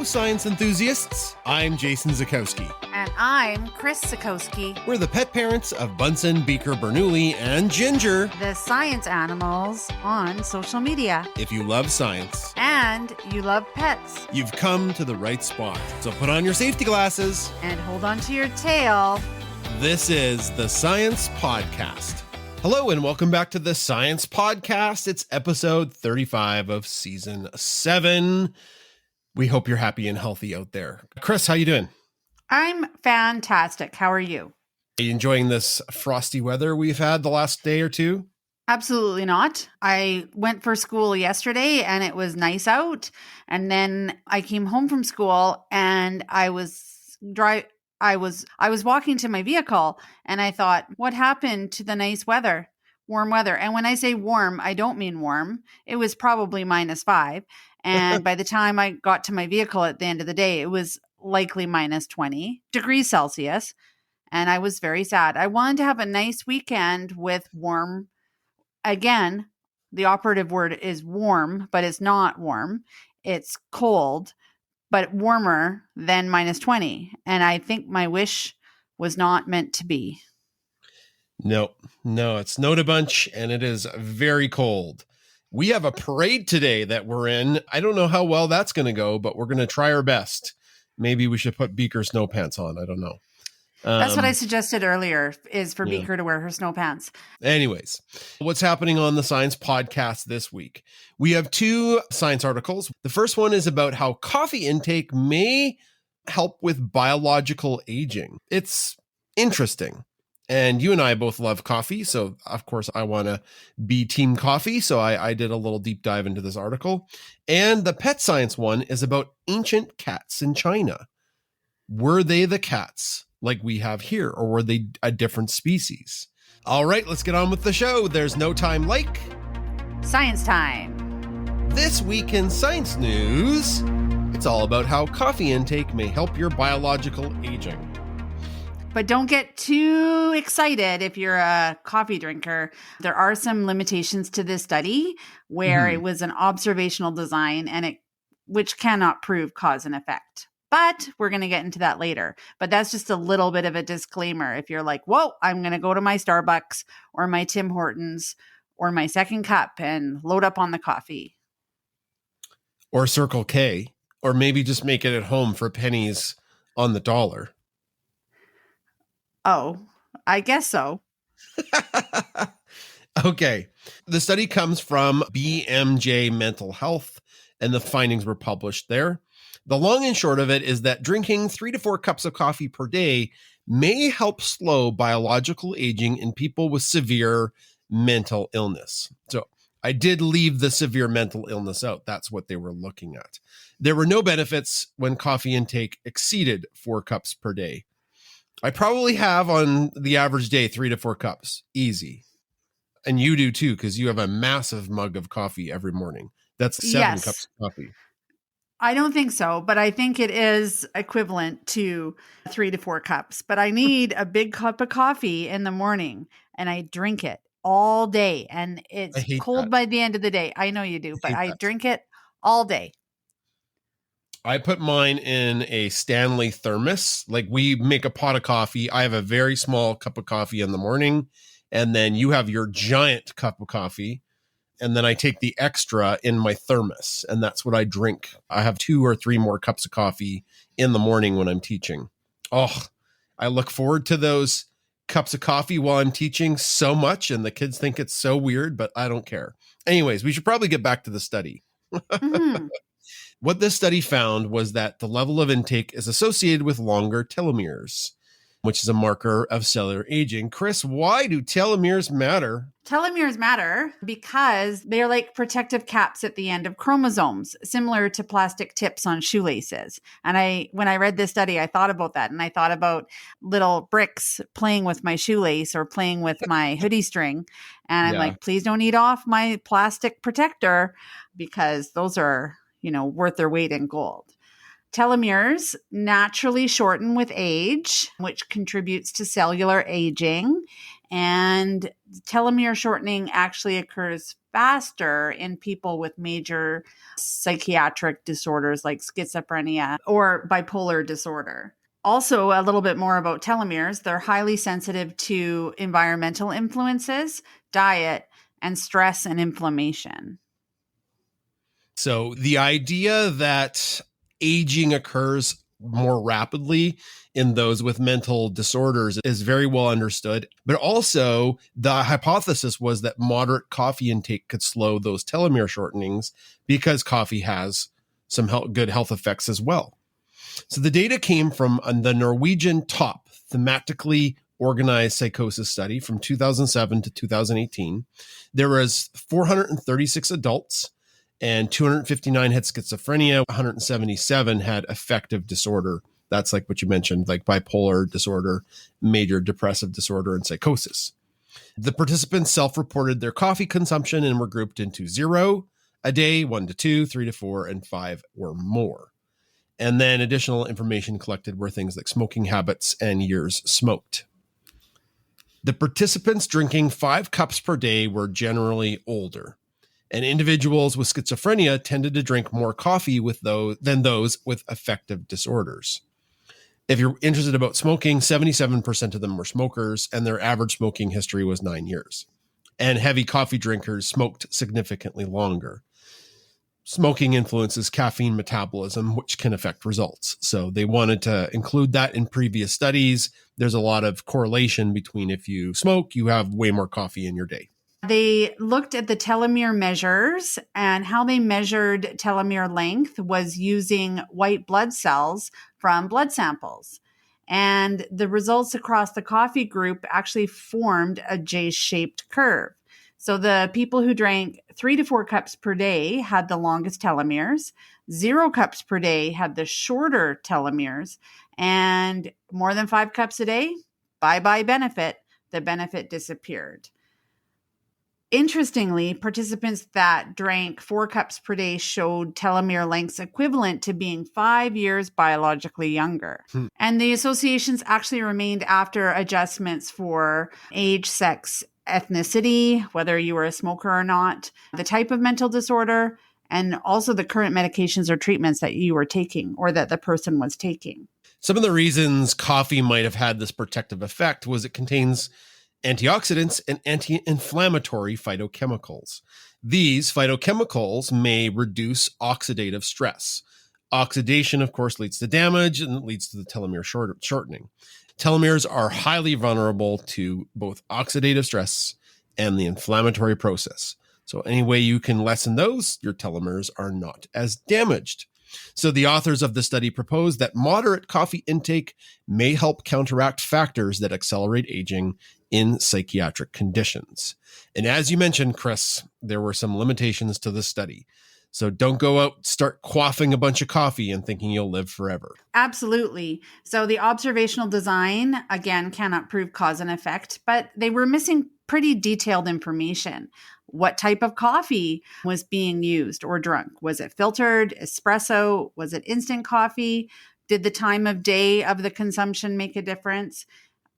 Hello, science enthusiasts. I'm Jason Zakowski. And I'm Chris Zakowski. We're the pet parents of Bunsen, Beaker, Bernoulli, and Ginger, the science animals on social media. If you love science and you love pets, you've come to the right spot. So put on your safety glasses and hold on to your tail. This is the Science Podcast. Hello and welcome back to the Science Podcast. It's episode 35 of season 7. We hope you're happy and healthy out there. Chris, how you doing? I'm fantastic. How are you? Are you enjoying this frosty weather we've had the last day or two? Absolutely not. I went for school yesterday and it was nice out. And then I came home from school and I was walking to my vehicle and I thought, what happened to the nice weather? Warm weather. And when I say warm, I don't mean warm. It was probably -5. And by the time I got to my vehicle at the end of the day, it was likely -20 degrees Celsius. And I was very sad. I wanted to have a nice weekend with warm. Again, the operative word is warm, but it's not warm. It's cold, but warmer than -20. And I think my wish was not meant to be. No, it's snowed a bunch and it is very cold. We have a parade today that we're in. I don't know how well that's going to go, but we're going to try our best. Maybe we should put Beaker snow pants on. I don't know. That's what I suggested earlier, is for Beaker to wear her snow pants. Anyways, what's happening on the Science Podcast this week? We have 2 science articles. The first one is about how coffee intake may help with biological aging. It's interesting. And you and I both love coffee. So, of course, I want to be team coffee. So I did a little deep dive into this article. And the pet science one is about ancient cats in China. Were they the cats like we have here, or were they a different species? All right, let's get on with the show. There's no time like science time. This week in science news, it's all about how coffee intake may help your biological aging. But don't get too excited if you're a coffee drinker. There are some limitations to this study where it was an observational design and which cannot prove cause and effect. But we're going to get into that later. But that's just a little bit of a disclaimer. If you're like, whoa, I'm going to go to my Starbucks or my Tim Hortons or my second cup and load up on the coffee. Or Circle K, or maybe just make it at home for pennies on the dollar. Oh, I guess so. Okay. The study comes from BMJ Mental Health, and the findings were published there. The long and short of it is that drinking 3 to 4 cups of coffee per day may help slow biological aging in people with severe mental illness. So I did leave the severe mental illness out. That's what they were looking at. There were no benefits when coffee intake exceeded 4 cups per day. I probably have on the average day 3 to 4 cups. Easy. And you do too, because you have a massive mug of coffee every morning. That's 7 cups of coffee. I don't think so, but I think it is equivalent to 3 to 4 cups. But I need a big cup of coffee in the morning and I drink it all day. And it's cold by the end of the day. I know you do, but I drink it all day. I put mine in a Stanley thermos. Like, we make a pot of coffee. I have a very small cup of coffee in the morning, and then you have your giant cup of coffee. And then I take the extra in my thermos, and that's what I drink. I have 2 or 3 more cups of coffee in the morning when I'm teaching. Oh, I look forward to those cups of coffee while I'm teaching so much, and the kids think it's so weird, but I don't care. Anyways, we should probably get back to the study. Mm-hmm. What this study found was that the level of intake is associated with longer telomeres, which is a marker of cellular aging. Chris, why do telomeres matter? Telomeres matter because they're like protective caps at the end of chromosomes, similar to plastic tips on shoelaces. And when I read this study, I thought about that. And I thought about little bricks playing with my shoelace or playing with my hoodie string. And I'm like, please don't eat off my plastic protector, because those are, worth their weight in gold. Telomeres naturally shorten with age, which contributes to cellular aging. And telomere shortening actually occurs faster in people with major psychiatric disorders like schizophrenia or bipolar disorder. Also, a little bit more about telomeres. They're highly sensitive to environmental influences, diet, and stress and inflammation. So the idea that aging occurs more rapidly in those with mental disorders is very well understood. But also, the hypothesis was that moderate coffee intake could slow those telomere shortenings because coffee has some good health effects as well. So the data came from the Norwegian top thematically organized psychosis study from 2007 to 2018. There was 436 adults and 259 had schizophrenia, 177 had affective disorder. That's like what you mentioned, like bipolar disorder, major depressive disorder, and psychosis. The participants self-reported their coffee consumption and were grouped into 0 a day, 1 to 2, 3 to 4, and 5 or more. And then additional information collected were things like smoking habits and years smoked. The participants drinking 5 cups per day were generally older, and individuals with schizophrenia tended to drink more coffee than those with affective disorders. If you're interested about smoking, 77% of them were smokers, and their average smoking history was 9 years. And heavy coffee drinkers smoked significantly longer. Smoking influences caffeine metabolism, which can affect results. So they wanted to include that in previous studies. There's a lot of correlation between if you smoke, you have way more coffee in your day. They looked at the telomere measures, and how they measured telomere length was using white blood cells from blood samples. And the results across the coffee group actually formed a J-shaped curve. So the people who drank 3 to 4 cups per day had the longest telomeres, 0 cups per day had the shorter telomeres, and more than 5 cups a day, bye-bye benefit, the benefit disappeared. Interestingly, participants that drank 4 cups per day showed telomere lengths equivalent to being 5 years biologically younger. And the associations actually remained after adjustments for age, sex, ethnicity, whether you were a smoker or not, the type of mental disorder, and also the current medications or treatments that you were taking or that the person was taking. Some of the reasons coffee might have had this protective effect was it contains antioxidants and anti-inflammatory phytochemicals. These phytochemicals may reduce oxidative stress. Oxidation, of course, leads to damage and it leads to the telomere shortening. Telomeres are highly vulnerable to both oxidative stress and the inflammatory process. So any way you can lessen those, your telomeres are not as damaged. So the authors of the study proposed that moderate coffee intake may help counteract factors that accelerate aging in psychiatric conditions. And as you mentioned, Chris, there were some limitations to the study. So don't go out, start quaffing a bunch of coffee and thinking you'll live forever. Absolutely. So the observational design, again, cannot prove cause and effect, but they were missing pretty detailed information. What type of coffee was being used or drunk? Was it filtered, espresso? Was it instant coffee? Did the time of day of the consumption make a difference?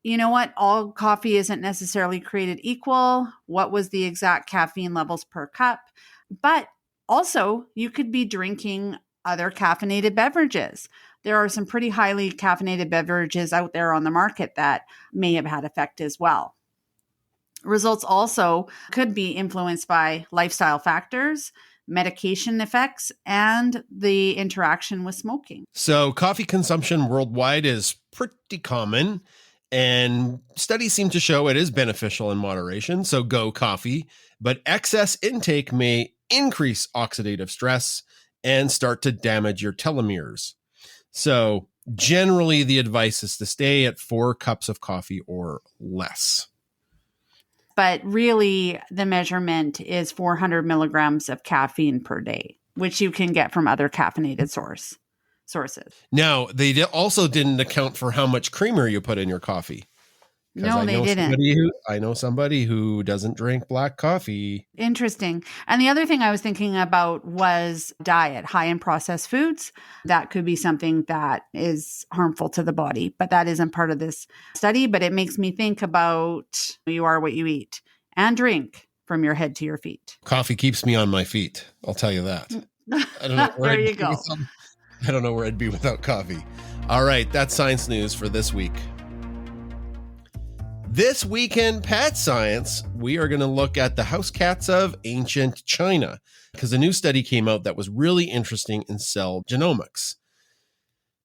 You know what? All coffee isn't necessarily created equal. What was the exact caffeine levels per cup? But also, you could be drinking other caffeinated beverages. There are some pretty highly caffeinated beverages out there on the market that may have had effect as well. Results also could be influenced by lifestyle factors, medication effects, and the interaction with smoking. So coffee consumption worldwide is pretty common, and studies seem to show it is beneficial in moderation. So go coffee, but excess intake may increase oxidative stress and start to damage your telomeres. So generally the advice is to stay at 4 cups of coffee or less. But really the measurement is 400 milligrams of caffeine per day, which you can get from other caffeinated sources. Now, they also didn't account for how much creamer you put in your coffee. Because No, they didn't. I know somebody who doesn't drink black coffee. Interesting. And the other thing I was thinking about was diet, high in processed foods. That could be something that is harmful to the body, but that isn't part of this study. But it makes me think about you are what you eat and drink from your head to your feet. Coffee keeps me on my feet. I'll tell you that. I don't know where There I'd you be go. I don't know where I'd be without coffee. All right, that's science news for this week. This week in Pet Science, we are going to look at the house cats of ancient China because a new study came out that was really interesting in cell genomics.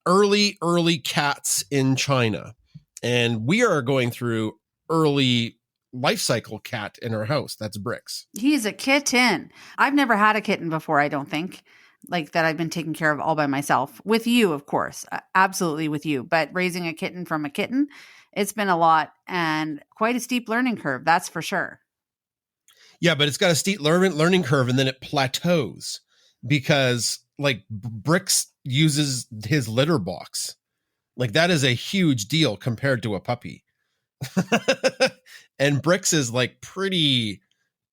Early cats in China. And we are going through early life cycle cat in our house. That's Bricks. He's a kitten. I've never had a kitten before, I don't think. Like that I've been taking care of all by myself. With you, of course. Absolutely with you. But raising a kitten from a kitten, it's been a lot and quite a steep learning curve, that's for sure. Yeah, but it's got a steep learning curve and then it plateaus because like Bricks uses his litter box. Like that is a huge deal compared to a puppy. And Bricks is like pretty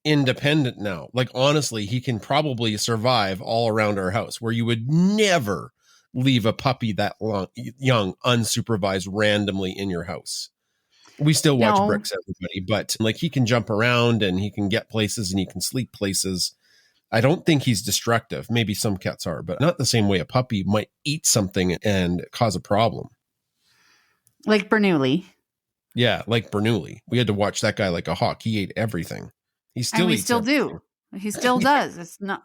independent now. Like honestly, he can probably survive all around our house where you would never leave a puppy that young unsupervised randomly in your house. We still watch Bricks, everybody, but like he can jump around and he can get places and he can sleep places. I don't think he's destructive. Maybe some cats are, but not the same way a puppy might eat something and cause a problem. Like Bernoulli. Yeah, like Bernoulli. We had to watch that guy like a hawk. He ate everything. He still and we eats still everything. do. He still does. It's not,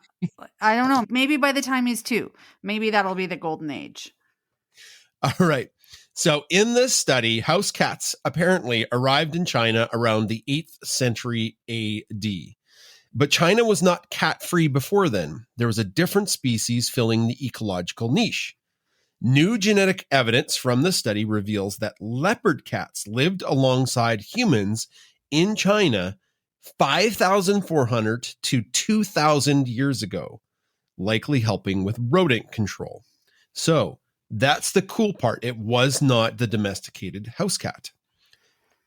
I don't know. Maybe by the time he's 2, maybe that'll be the golden age. All right. So in this study, house cats apparently arrived in China around the 8th century AD. But China was not cat-free before then. There was a different species filling the ecological niche. New genetic evidence from the study reveals that leopard cats lived alongside humans in China 5,400 to 2,000 years ago, likely helping with rodent control. So that's the cool part. It was not the domesticated house cat.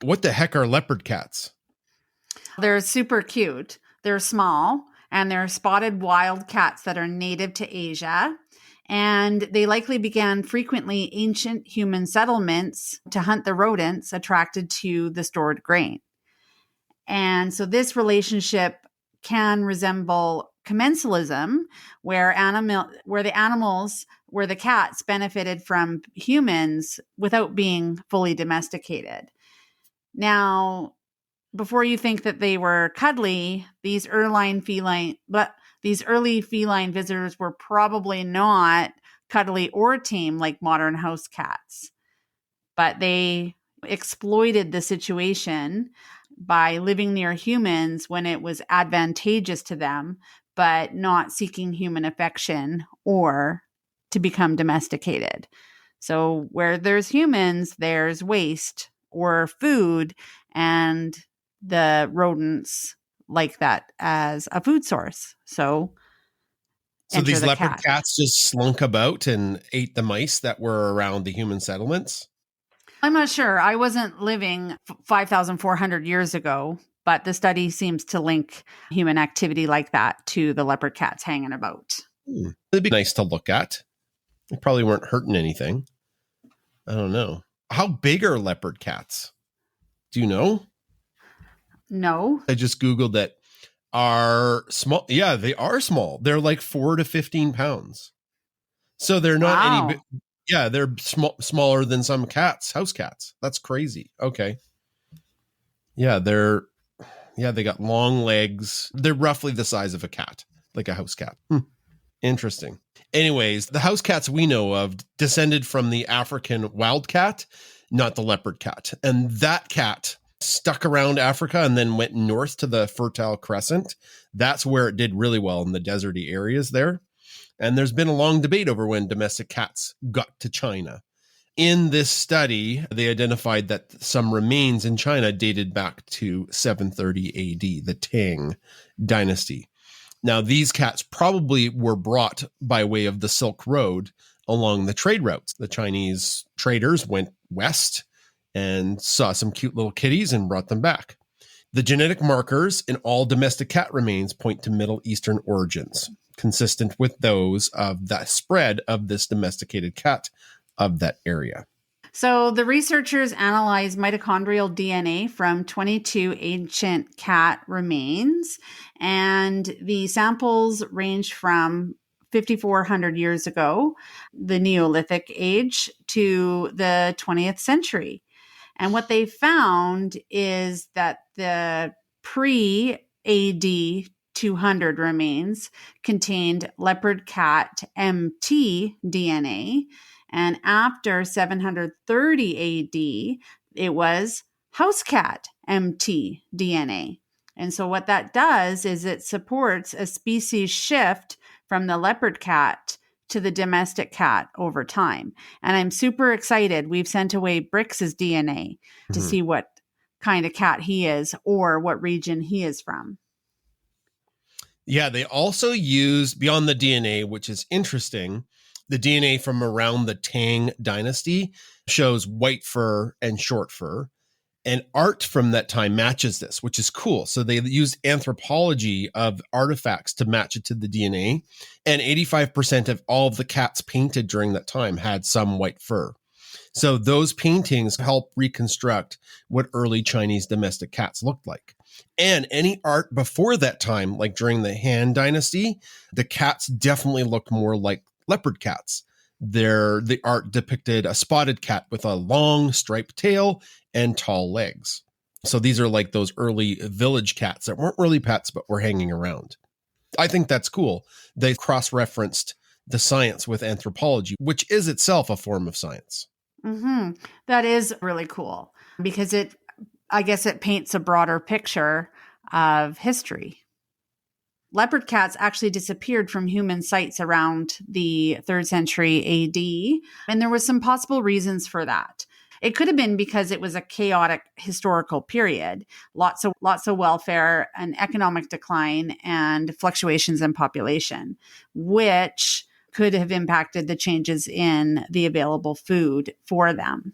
What the heck are leopard cats? They're super cute. They're small and they're spotted wild cats that are native to Asia. And they likely began frequently ancient human settlements to hunt the rodents attracted to the stored grain. And so this relationship can resemble commensalism, where the cats benefited from humans without being fully domesticated. Now, before you think that they were cuddly, these early feline visitors were probably not cuddly or tame like modern house cats, but they exploited the situation by living near humans when it was advantageous to them, but not seeking human affection or to become domesticated. So where there's humans, there's waste or food, and the rodents like that as a food source. So these leopard cats just slunk about and ate the mice that were around the human settlements? I'm not sure. I wasn't living 5,400 years ago, but the study seems to link human activity like that to the leopard cats hanging about. It'd be nice to look at. They probably weren't hurting anything. I don't know. How big are leopard cats? Do you know? No. I just Googled that. Are small. Yeah, they are small. They're like 4 to 15 pounds. So they're not any. Yeah, they're smaller than some house cats. That's crazy. Okay. Yeah, they got long legs. They're roughly the size of a cat, like a house cat. Interesting. Anyways, the house cats we know of descended from the African wildcat, not the leopard cat. And that cat stuck around Africa and then went north to the Fertile Crescent. That's where it did really well in the deserty areas there. And there's been a long debate over when domestic cats got to China. In this study, they identified that some remains in China dated back to 730 AD, the Tang dynasty. Now, these cats probably were brought by way of the Silk Road along the trade routes. The Chinese traders went west and saw some cute little kitties and brought them back. The genetic markers in all domestic cat remains point to Middle Eastern origins, consistent with those of the spread of this domesticated cat of that area. So the researchers analyzed mitochondrial DNA from 22 ancient cat remains, and the samples range from 5,400 years ago, the Neolithic age, to the 20th century. And what they found is that the pre-AD 200 remains contained leopard cat MT DNA, and after 730 AD, it was house cat MT DNA. And so what that does is it supports a species shift from the leopard cat to the domestic cat over time. And I'm super excited. We've sent away Brix's DNA to see what kind of cat he is or what region he is from. Yeah, they also use, beyond the DNA, which is interesting, the DNA from around the Tang dynasty shows white fur and short fur. And art from that time matches this, which is cool. So they used anthropology of artifacts to match it to the DNA. And 85% of all of the cats painted during that time had some white fur. So those paintings help reconstruct what early Chinese domestic cats looked like. And any art before that time, like during the Han dynasty, the cats definitely looked more like leopard cats. The art depicted a spotted cat with a long striped tail and tall legs. So these are like those early village cats that weren't really pets, but were hanging around. I think that's cool. They cross-referenced the science with anthropology, which is itself a form of science. Mm-hmm. That is really cool because I guess it paints a broader picture of history. Leopard cats actually disappeared from human sites around the 3rd century AD, and there was some possible reasons for that. It could have been because it was a chaotic historical period, lots of welfare and economic decline and fluctuations in population, which could have impacted the changes in the available food for them.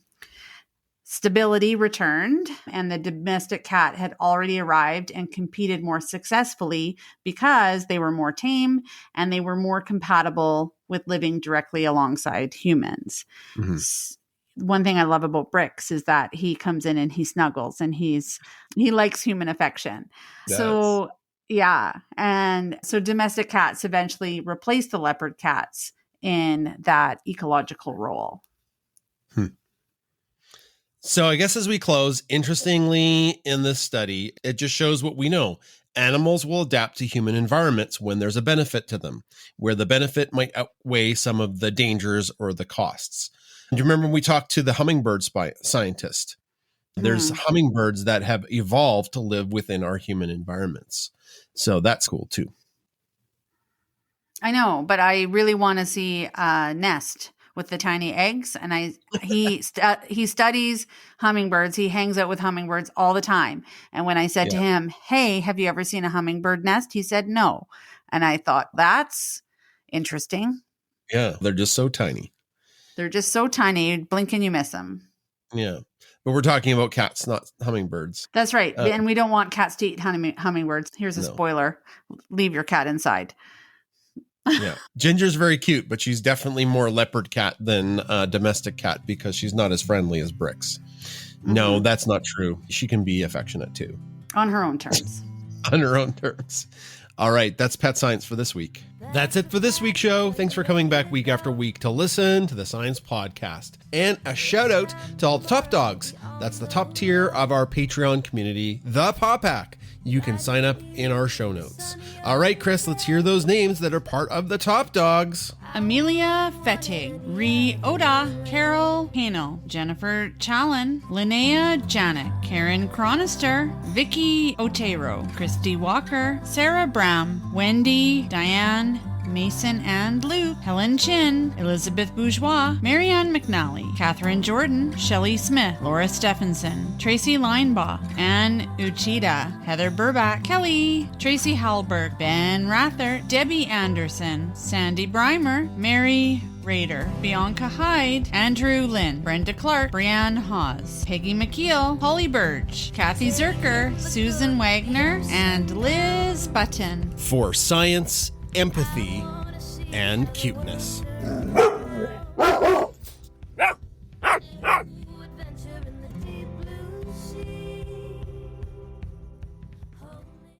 Stability returned, and the domestic cat had already arrived and competed more successfully because they were more tame and they were more compatible with living directly alongside humans. Mm-hmm. One thing I love about Brix is that he comes in and he snuggles and he likes human affection. Yes. So yeah. And so domestic cats eventually replaced the leopard cats in that ecological role. So I guess as we close, interestingly, in this study, it just shows what we know. Animals will adapt to human environments when there's a benefit to them, where the benefit might outweigh some of the dangers or the costs. Do you remember when we talked to the hummingbird scientist? There's hummingbirds that have evolved to live within our human environments. So that's cool too. I know, but I really want to see a nest with the tiny eggs. And he studies hummingbirds. He hangs out with hummingbirds all the time. And when I said to him, hey, have you ever seen a hummingbird nest? He said, no. And I thought, that's interesting. Yeah. They're just so tiny. They're just so tiny. You blink and you miss them. Yeah. But we're talking about cats, not hummingbirds. That's right. And we don't want cats to eat hummingbirds. Here's a spoiler. Leave your cat inside. Yeah. Ginger's very cute, but she's definitely more leopard cat than domestic cat because she's not as friendly as Brix. Mm-hmm. No, that's not true. She can be affectionate too. On her own terms. On her own terms. All right. That's Pet Science for this week. That's it for this week's show. Thanks for coming back week after week to listen to the Science Podcast. And a shout out to all the top dogs. That's the top tier of our Patreon community, the Paw Pack. You can sign up in our show notes. All right, Chris, let's hear those names that are part of the top dogs. Amelia Fettig, Ree Oda, Carol Hanel, Jennifer Challen, Linnea Janik, Karen Cronister, Vicky Otero, Christy Walker, Sarah Bram, Wendy, Diane, Mason and Luke, Helen Chin, Elizabeth Bourgeois, Marianne McNally, Catherine Jordan, Shelley Smith, Laura Stephenson, Tracy Linebaugh, Anne Uchida, Heather Burback, Kelly, Tracy Halberg, Ben Rather, Debbie Anderson, Sandy Breimer, Mary Rader, Bianca Hyde, Andrew Lynn, Brenda Clark, Brianne Hawes, Peggy McKeel, Holly Birch, Kathy Zerker, Susan Wagner, and Liz Button. For science, empathy, and cuteness.